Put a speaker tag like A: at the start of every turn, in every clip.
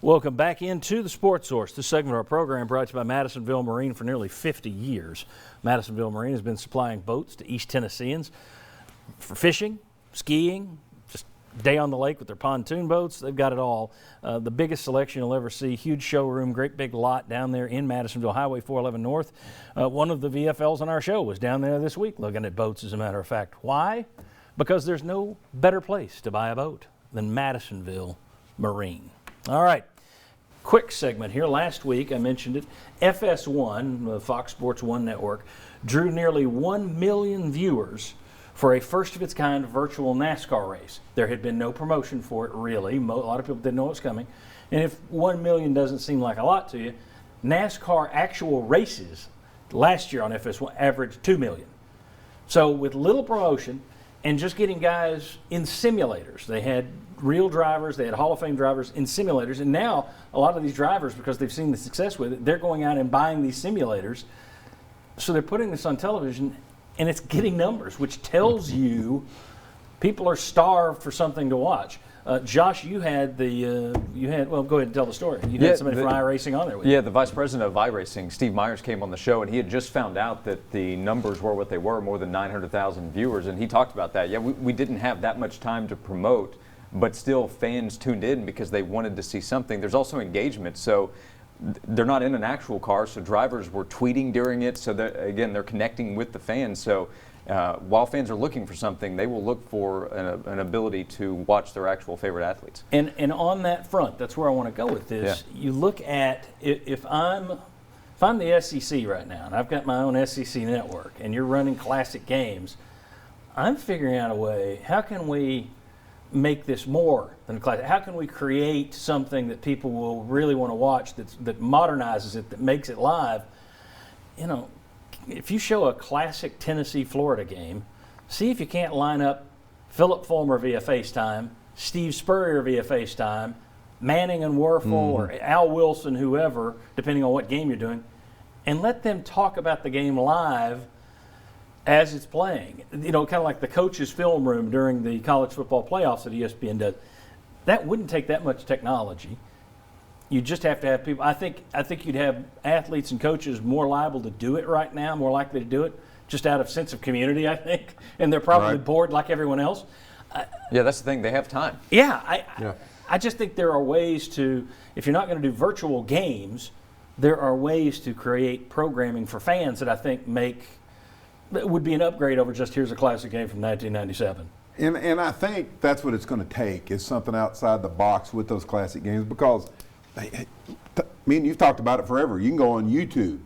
A: Welcome back into the Sports Source. This segment of our program brought to you by Madisonville Marine for nearly 50 years. Madisonville Marine has been supplying boats to East Tennesseans for fishing, skiing, just day on the lake with their pontoon boats. They've got it all. The biggest selection you'll ever see, huge showroom, great big lot down there in Madisonville, Highway 411 North. One of the VFLs on our show was down there this week looking at boats, as a matter of fact. Why? Because there's no better place to buy a boat than Madisonville Marine. All right, quick segment here. Last week, I mentioned it, FS1, the Fox Sports 1 network, drew nearly 1 million viewers for a first-of-its-kind virtual NASCAR race. There had been no promotion for it, really. A lot of people didn't know it was coming. And if 1 million doesn't seem like a lot to you, NASCAR actual races last year on FS1 averaged 2 million. So with little promotion and just getting guys in simulators, they had real drivers, they had Hall of Fame drivers in simulators, and now a lot of these drivers, because they've seen the success with it, they're going out and buying these simulators. So they're putting this on television, and it's getting numbers, which tells you people are starved for something to watch. Josh, you had well, go ahead and tell the story. You had somebody from iRacing on there with you.
B: Yeah, the vice president of iRacing, Steve Myers, came on the show, and he had just found out that the numbers were what they were, more than 900,000 viewers, and he talked about that. Yeah, we didn't have that much time to promote, but still fans tuned in because they wanted to see something. There's also engagement, so they're not in an actual car, so drivers were tweeting during it, so again, they're connecting with the fans. So while fans are looking for something, they will look for an ability to watch their actual favorite athletes.
A: And on that front, that's where I want to go with this. Yeah. You look at, if I'm the SEC right now, and I've got my own SEC network, and you're running classic games, I'm figuring out a way, how can we make this more than a classic? How can we create something that people will really want to watch, that modernizes it, that makes it live? You know, if you show a classic Tennessee-Florida game, see if you can't line up Philip Fulmer via FaceTime, Steve Spurrier via FaceTime, Manning and Werfel, or Al Wilson, whoever, depending on what game you're doing, and let them talk about the game live as it's playing. You know, kind of like the coach's film room during the college football playoffs that ESPN does. That wouldn't take that much technology. You just have to have people. I think you'd have athletes and coaches more liable to do it right now, more likely to do it, just out of sense of community, I think. And they're probably bored like everyone else.
B: Yeah, that's the thing. They have time.
A: Yeah, I just think there are ways to, if you're not going to do virtual games, there are ways to create programming for fans that I think that would be an upgrade over just here's a classic game from 1997.
C: And I think that's what it's going to take, is something outside the box with those classic games, because me and you've talked about it forever. You can go on YouTube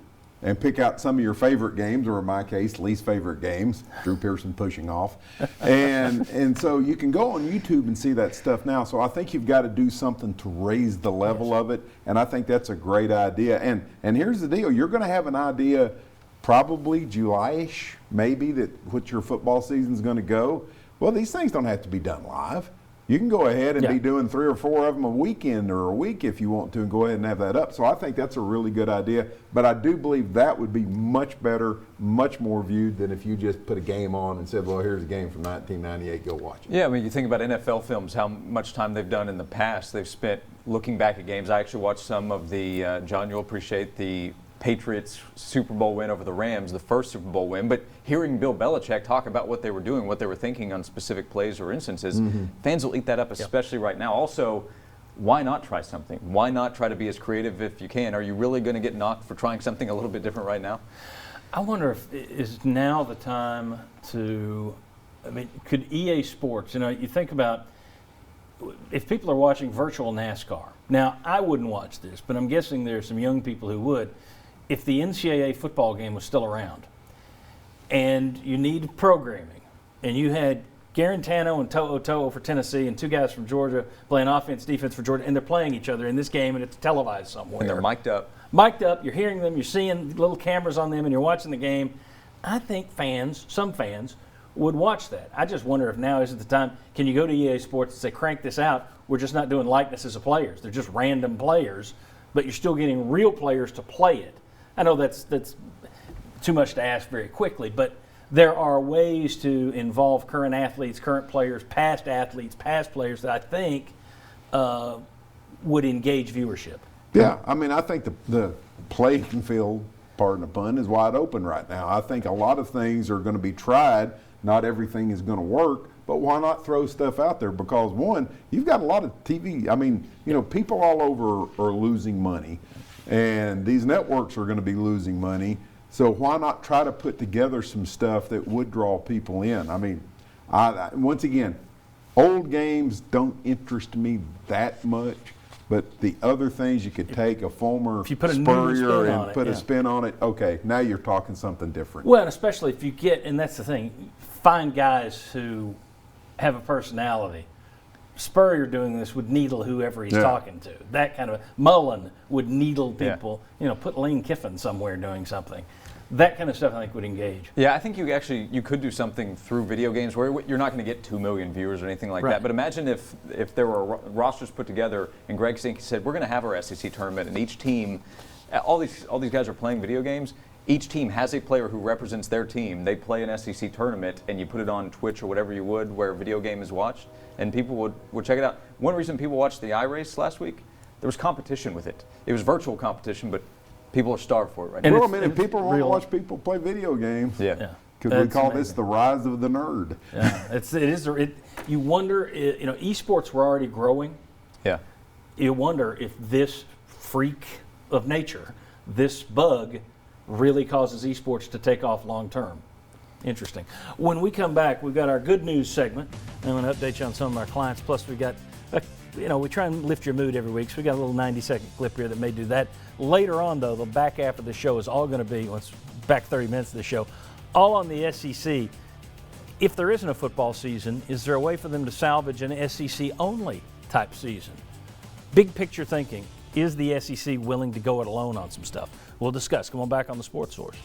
C: and pick out some of your favorite games, or in my case, least favorite games, Drew Pearson pushing off. And so you can go on YouTube and see that stuff now. So I think you've got to do something to raise the level of it, and I think that's a great idea. And here's the deal. You're going to have an idea probably July-ish, maybe, that what your football season's going to go. Well, these things don't have to be done live. You can go ahead and be doing 3 or 4 of them a weekend or a week if you want to, and go ahead and have that up. So I think that's a really good idea. But I do believe that would be much better, much more viewed than if you just put a game on and said, well, here's a game from 1998, go watch it.
B: Yeah, I mean, you think about NFL films, how much time they've done in the past. They've spent looking back at games. I actually watched some of the, John, you'll appreciate the Patriots Super Bowl win over the Rams, the first Super Bowl win, but hearing Bill Belichick talk about what they were doing, what they were thinking on specific plays or instances, fans will eat that up, especially right now. Also, why not try something? Why not try to be as creative if you can? Are you really going to get knocked for trying something a little bit different right now?
A: I wonder if is now the time to, I mean, could EA Sports, you know, you think about if people are watching virtual NASCAR. Now, I wouldn't watch this, but I'm guessing there's some young people who would. If the NCAA football game was still around and you need programming and you had Garantano and To'o for Tennessee and 2 guys from Georgia playing offense, defense for Georgia, and they're playing each other in this game and it's televised somewhere.
B: And they're mic'd up.
A: Mic'd up, you're hearing them, you're seeing little cameras on them, and you're watching the game. I think some fans, would watch that. I just wonder if now isn't the time. Can you go to EA Sports and say, crank this out? We're just not doing likenesses of players. They're just random players, but you're still getting real players to play it. I know that's too much to ask very quickly, but there are ways to involve current athletes, current players, past athletes, past players that I think would engage viewership.
C: Yeah, I mean, I think the playing field, pardon the pun, is wide open right now. I think a lot of things are going to be tried. Not everything is going to work, but why not throw stuff out there? Because one, you've got a lot of TV. I mean, people all over are losing money, and these networks are going to be losing money. So why not try to put together some stuff that would draw people in? I mean, once again, old games don't interest me that much. But the other things you could take a former
A: If you put a new
C: Spurrier
A: spin on
C: and
A: it,
C: put
A: yeah.
C: a spin on it, okay, now you're talking something different.
A: Well, and especially if you get, and that's the thing, find guys who have a personality. Spurrier doing this would needle whoever he's
C: Yeah.
A: talking to. That kind of Mullen would needle
B: Yeah.
A: people. Put Lane Kiffin somewhere doing something. That kind of stuff I think would engage.
B: Yeah, I think you could do something through video games where you're not going to get 2 million viewers or anything like
A: Right.
B: that. But imagine if there were rosters put together and Greg Sankey said, we're going to have our SEC tournament, and each team, all these guys are playing video games. Each team has a player who represents their team. They play an SEC tournament, and you put it on Twitch or whatever you would where a video game is watched, and people would check it out. One reason people watched the iRace last week, there was competition with it. It was virtual competition, but people are starved for it right
A: And
B: now.
C: Well, I mean, if
A: it's
C: people want to
A: real.
C: watch people play video games,
B: Yeah.
A: Yeah.
C: because we
A: That's
C: call this
A: amazing.
C: the rise of the nerd.
A: Yeah, you wonder, esports were already growing.
B: Yeah.
A: You wonder if this freak of nature, this bug, really causes esports to take off long term. Interesting. When we come back, we've got our good news segment. I'm going to update you on some of our clients. Plus, we got, we try and lift your mood every week, so we got a little 90-second clip here that may do that. Later on, though, the back half of the show is all going to be, it's back 30 minutes of the show, all on the SEC. If there isn't a football season, is there a way for them to salvage an SEC-only type season? Big picture thinking. Is the SEC willing to go it alone on some stuff? We'll discuss. Come on back on the Sports Source.